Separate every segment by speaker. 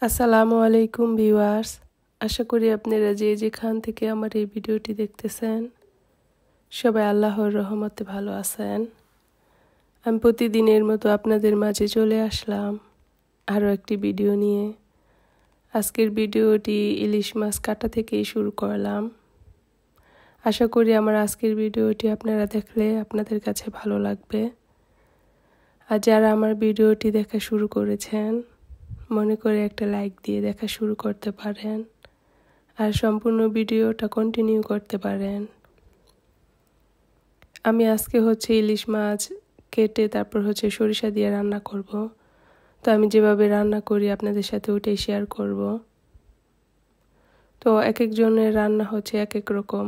Speaker 1: আসসালামু আলাইকুম ভিউয়ার্স, আশা করি আপনারা যে যেখান থেকে আমার এই ভিডিওটি দেখতেছেন সবাই আল্লাহর রহমতে ভালো আছেন। আমি প্রতিদিনের মতো আপনাদের মাঝে চলে আসলাম আরও একটি ভিডিও নিয়ে। আজকের ভিডিওটি ইলিশ মাছ কাটা থেকেই শুরু করলাম। আশা করি আমার আজকের ভিডিওটি আপনারা দেখলে আপনাদের কাছে ভালো লাগবে। আর যারা আমার ভিডিওটি দেখা শুরু করেছেন মনে করে একটা লাইক দিয়ে দেখা শুরু করতে পারেন আর সম্পূর্ণ ভিডিওটা কন্টিনিউ করতে পারেন। আমি আজকে ইলিশ মাছ কেটে তারপর সরিষা দিয়ে রান্না করব। তো আমি যেভাবে রান্না করি আপনাদের সাথে ওটাই শেয়ার করব। তো এক একজনের রান্না এক এক রকম।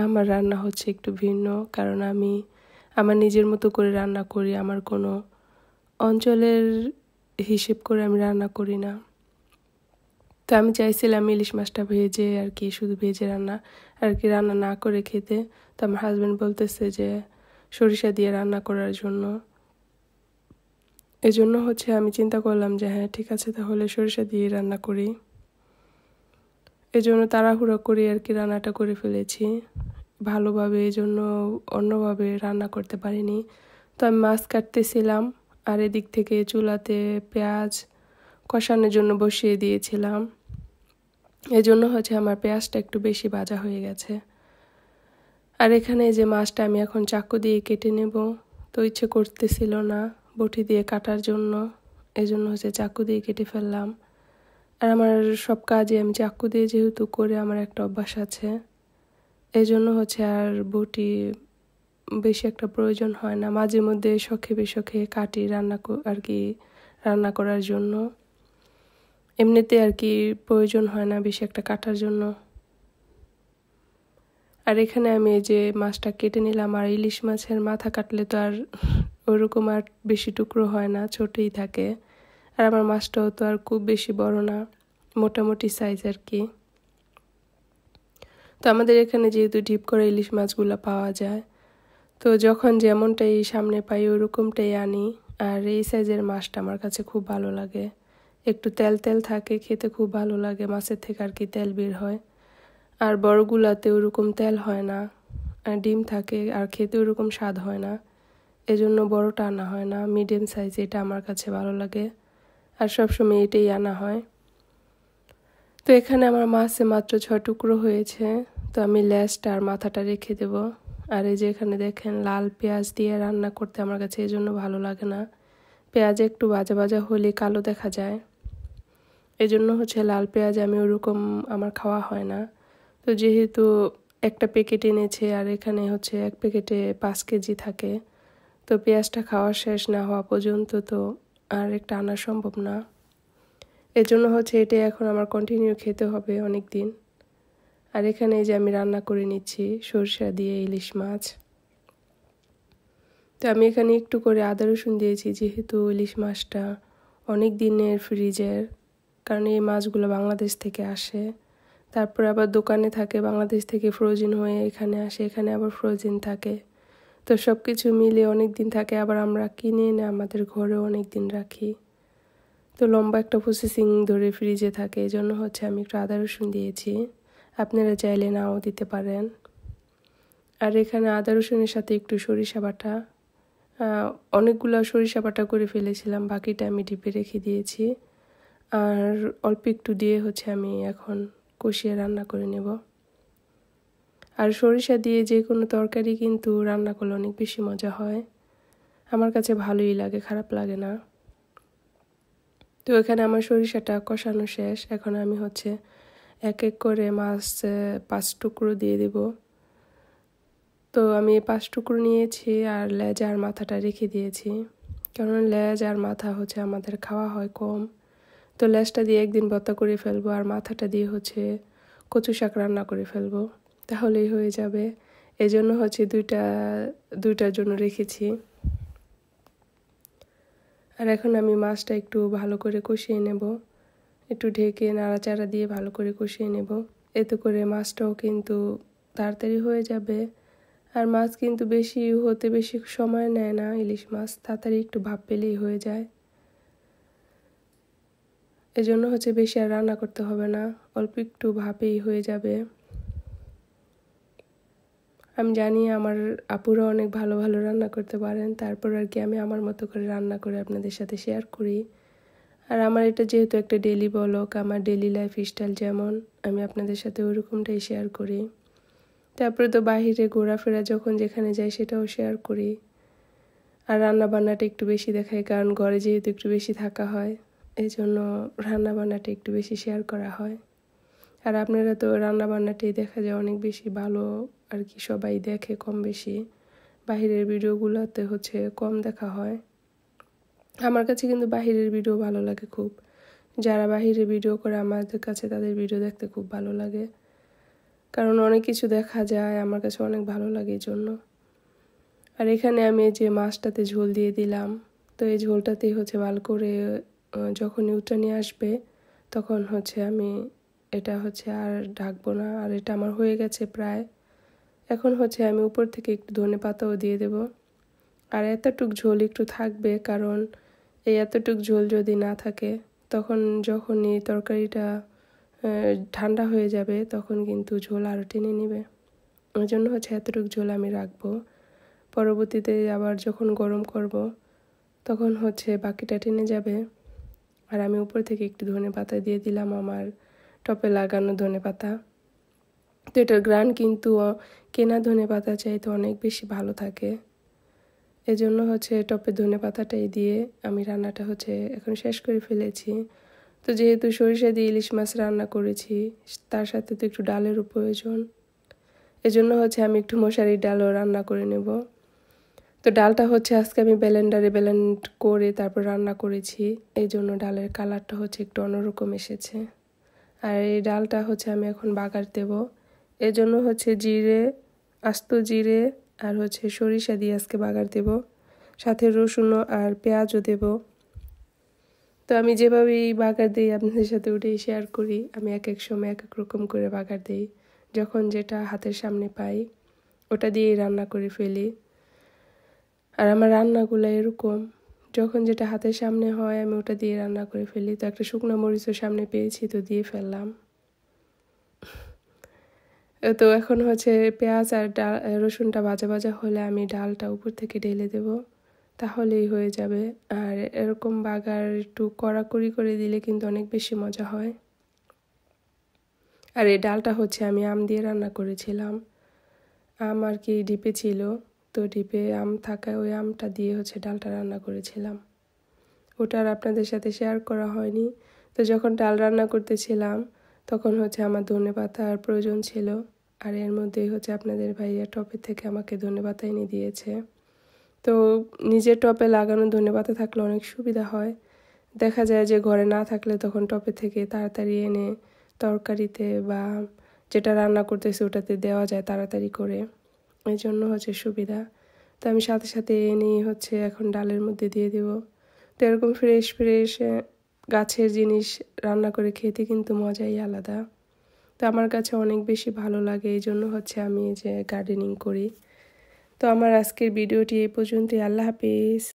Speaker 1: আমার রান্না একটু ভিন্ন, কারণ আমি আমার নিজের মতো করে রান্না করি। আমার কোনো অঞ্চলের হিসেব করে আমি রান্না করি না। তো আমি চাইছিলাম ইলিশ মাছটা ভেজে শুধু ভেজে রান্না রান্না না করে খেতে। তো আমার হাজব্যান্ড বলতেছে যে সরিষা দিয়ে রান্না করার জন্য। এজন্য আমি চিন্তা করলাম যে হ্যাঁ ঠিক আছে, তাহলে সরিষা দিয়ে রান্না করি। এজন্য তাড়াহুড়ো করে রান্নাটা করে ফেলেছি ভালোভাবে, এজন্য অন্যভাবে রান্না করতে পারিনি। তো আমি মাছ কাটতেছিলাম আর এদিক থেকে চুলাতে পেঁয়াজ কষানোর জন্য বসিয়ে দিয়েছিলাম। এজন্য আমার পেঁয়াজটা একটু বেশি ভাজা হয়ে গেছে। আর এখানে যে মাছটা আমি এখন চাকু দিয়ে কেটে নেব, তো ইচ্ছে করতেছিল না বটি দিয়ে কাটার জন্য, এজন্য চাকু দিয়ে কেটে ফেললাম। আর আমার সব কাজে আমি চাকু দিয়ে যেহেতু করে আমার একটা অভ্যাস আছে, এজন্য আর বটি বেশি একটা প্রয়োজন হয় না। মাঝে মধ্যে শখে বেশখে কাটি রান্না করার জন্য, এমনিতে প্রয়োজন হয় না বেশি একটা কাটার জন্য। আর এখানে আমি এই যে মাছটা কেটে নিলাম। আর ইলিশ মাছের মাথা কাটলে তো আর ওরকম আর বেশি টুকরো হয় না, ছোটই থাকে। আর আমার মাছটাও তো আর খুব বেশি বড় না, মোটামুটি সাইজ তো আমাদের এখানে যেহেতু ডিপ করা ইলিশ মাছগুলো পাওয়া যায়, তো যখন যেমনটাই সামনে পাই ওরকমটাই আনি। আর এই সাইজের মাছটা আমার কাছে খুব ভালো লাগে, একটু তেল তেল থাকে, খেতে খুব ভালো লাগে। মাছের থেকে তেল বের হয়। আর বড়গুলাতে ওরকম তেল হয় না, আর ডিম থাকে, আর খেতে ওরকম স্বাদ হয় না। এজন্য বড়টা আনা হয় না, মিডিয়াম সাইজ এটা আমার কাছে ভালো লাগে। আর সবসময় এটাই আনা হয়। তো এখানে আমার মাছে মাত্র 6 টুকরো হয়েছে। তো আমি লেজটা আর মাথাটা রেখে দেব। আর এই যে এখানে দেখেন লাল পেঁয়াজ দিয়ে রান্না করতে আমার কাছে এজন্য ভালো লাগে না। পেঁয়াজ একটু ভাজা ভাজা হলে কালো দেখা যায়, এজন্য লাল পেঁয়াজ আমি ওরকম আমার খাওয়া হয় না। তো যেহেতু একটা প্যাকেট এনেছে আর এখানে এক প্যাকেটে 5 কেজি থাকে, তো পেঁয়াজটা খাওয়া শেষ না হওয়া পর্যন্ত তো আর একটা আনা সম্ভব না। এজন্য এটা এখন আমার কন্টিনিউ খেতে হবে অনেক দিন। আর এখানে এই যে আমি রান্না করে নিচ্ছি সরষা দিয়ে ইলিশ মাছ। তো আমি এখানে একটু করে আদা রসুন দিয়েছি, যেহেতু ইলিশ মাছটা অনেক দিনের ফ্রিজের, কারণ এই মাছগুলো বাংলাদেশ থেকে আসে। তারপর আবার দোকানে থাকে, বাংলাদেশ থেকে ফ্রোজেন হয়ে এখানে আসে, এখানে আবার ফ্রোজেন থাকে। তো সব কিছু মিলে অনেক দিন থাকে। আবার আমরা কিনে এনে আমাদের ঘরেও অনেক দিন রাখি, তো লম্বা একটা প্রসেসিং ধরে ফ্রিজে থাকে। এই জন্য আমি একটু আদা রসুন দিয়েছি, আপনারা চাইলে নাও দিতে পারেন। আর এখানে আদা রসুনের সাথে একটু সরিষা বাটা, অনেকগুলো সরিষা বাটা করে ফেলেছিলাম, বাকিটা আমি ডিপে রেখে দিয়েছি। আর অল্প একটু দিয়ে আমি এখন কষিয়ে রান্না করে নেব। আর সরিষা দিয়ে যে কোনো তরকারি কিন্তু রান্না করলে অনেক বেশি মজা হয়, আমার কাছে ভালোই লাগে, খারাপ লাগে না। তো এখানে আমার সরিষাটা কষানো শেষ। এখন আমি এক এক করে মাছ 5 টুকরো দিয়ে দেব। তো আমি 5 টুকরো নিয়েছি আর লেজ আর মাথাটা রেখে দিয়েছি, কারণ লেজ আর মাথা আমাদের খাওয়া হয় কম। তো লেজটা দিয়ে একদিন ভর্তা করে ফেলবো, আর মাথাটা দিয়ে কচু শাক রান্না করে ফেলবো, তাহলেই হয়ে যাবে। এজন্য দুইটার জন্য রেখেছি। আর এখন আমি মাছটা একটু ভালো করে কষিয়ে নেব, একটু ঢেকে নাড়াচাড়া দিয়ে ভালো করে কষিয়ে নেব। এতে করে মাছটাও কিন্তু তাড়াতাড়ি হয়ে যাবে। আর মাছ কিন্তু বেশি সময় নেয় না, ইলিশ মাছ তাড়াতাড়ি একটু ভাপ পেলেই হয়ে যায়। এজন্য হচ্ছে বেশি আর রান্না করতে হবে না, অল্প একটু ভাপেই হয়ে যাবে। আমি জানি আমার আপুরা অনেক ভালো ভালো রান্না করতে পারেন, তারপর আর কি আমি আমার মতো করে রান্না করে আপনাদের সাথে শেয়ার করি। আর আমার এটা যেহেতু একটা ডেলি ব্লগ, আমার ডেলি লাইফ স্টাইল যেমন, আমি আপনাদের সাথে ওইরকমটাই শেয়ার করি। তারপরে তো বাহিরে ঘোরাফেরা যখন যেখানে যাই সেটাও শেয়ার করি। আর রান্না বান্নাটা একটু বেশি দেখাই, কারণ ঘরে যেহেতু একটু বেশি থাকা হয়, এই জন্য রান্না বান্নাটা একটু বেশি শেয়ার করা হয়। আর আপনারা তো রান্না বান্নাটাই দেখা যায় অনেক বেশি ভালো আর কি, সবাই দেখে কম বেশি। বাহিরের ভিডিওগুলোতে হচ্ছে কম দেখা হয়। আমার কাছে কিন্তু বাহিরের ভিডিও ভালো লাগে খুব। যারা বাহিরে ভিডিও করে আমাদের কাছে তাদের ভিডিও দেখতে খুব ভালো লাগে, কারণ অনেক কিছু দেখা যায়, আমার কাছে অনেক ভালো লাগে এই জন্য। আর এখানে আমি এই যে মাছটাতে ঝোল দিয়ে দিলাম, তো এই ঝোলটাতেই হচ্ছে ভালো করে যখনই উঠানি আসবে তখন হচ্ছে আমি এটা হচ্ছে আর ঢাকবো না। আর এটা আমার হয়ে গেছে প্রায়। এখন হচ্ছে আমি উপর থেকে একটু ধনেপাতাও দিয়ে দেব। আর এতটুক ঝোল একটু থাকবে, কারণ এই এতটুক ঝোল যদি না থাকে তখন যখনই তরকারিটা ঠান্ডা হয়ে যাবে তখন কিন্তু ঝোল আরও টেনে নেবে। ওই জন্য হচ্ছে এতটুক ঝোল আমি রাখবো। পরবর্তীতে আবার যখন গরম করব তখন হচ্ছে বাকিটা টেনে যাবে। আর আমি উপর থেকে একটু ধনেপাতা দিয়ে দিলাম, আমার টপে লাগানো ধনেপাতা। তো এটার গ্রান কিন্তু কেনা ধনেপাতা চাইতে অনেক বেশি ভালো থাকে। এজন্য হচ্ছে টপে ধনেপাতাটাই দিয়ে আমি রান্নাটা হচ্ছে এখন শেষ করে ফেলেছি। তো যেহেতু সরিষা দিয়ে ইলিশ মাছ রান্না করেছি, তার সাথে তো একটু ডালেরও প্রয়োজন। এজন্য হচ্ছে আমি একটু মশারির ডালও রান্না করে নেব। তো ডালটা হচ্ছে আজকে আমি ব্লেন্ডারে ব্লেন্ড করে তারপর রান্না করেছি, এই জন্য ডালের কালারটা হচ্ছে একটু অন্যরকম এসেছে। আর এই ডালটা হচ্ছে আমি এখন বাগার দেব। এজন্য হচ্ছে জিরে, আস্ত জিরে আর হচ্ছে সরিষা দিয়ে আজকে বাগার দেব, সাথে রসুন আর পেঁয়াজও দেব। তো আমি যেভাবেই বাগার দিই আপনাদের সাথে ওটাই শেয়ার করি। আমি এক এক সময় এক এক রকম করে বাগার দিই, যখন যেটা হাতের সামনে পাই ওটা দিয়েই রান্না করে ফেলি। আর আমার রান্নাগুলো এরকম, যখন যেটা হাতের সামনে হয় আমি ওটা দিয়ে রান্না করে ফেলি। তো একটা শুকনো মরিচও সামনে পেয়েছি, তো দিয়ে ফেললাম। তো এখন হচ্ছে পেঁয়াজ আর রসুনটা ভাজা ভাজা হলে আমি ডালটা উপর থেকে ঢেলে দেব, তাহলেই হয়ে যাবে। আর এরকম বাগার একটু কড়াকড়ি করে দিলে কিন্তু অনেক বেশি মজা হয়। আর এই ডালটা হচ্ছে আমি আম দিয়ে রান্না করেছিলাম। আম আর কি ডিপে ছিল, তো ডিপে আম থাকায় ওই আমটা দিয়ে হচ্ছে ডালটা রান্না করেছিলাম। ওটা আর আপনাদের সাথে শেয়ার করা হয়নি। তো যখন ডাল রান্না করতেছিলাম তখন হচ্ছে আমার ধনেপাতার প্রয়োজন ছিল, আর এর মধ্যেই হচ্ছে আপনাদের ভাইয়া টপের থেকে আমাকে ধনেপাতা এনে দিয়েছে। তো নিজের টপে লাগানো ধনেপাতা থাকলে অনেক সুবিধা হয়। দেখা যায় যে ঘরে না থাকলে তখন টপে থেকে তাড়াতাড়ি এনে তরকারিতে বা যেটা রান্না করতেছে ওটাতে দেওয়া যায় তাড়াতাড়ি করে, এই জন্য হচ্ছে সুবিধা। তো আমি সাথে সাথে এনেই হচ্ছে এখন ডালের মধ্যে দিয়ে দেব। তো এরকম ফ্রেশ ফ্রেশ গাছের জিনিস রান্না করে খেতে কিন্তু মজাই আলাদা। তো আমার কাছে অনেক বেশি ভালো লাগে, এই জন্য হচ্ছে আমি যে গার্ডেনিং করি। তো আমার আজকের ভিডিওটি এই পর্যন্তই। আল্লাহ হাফেজ।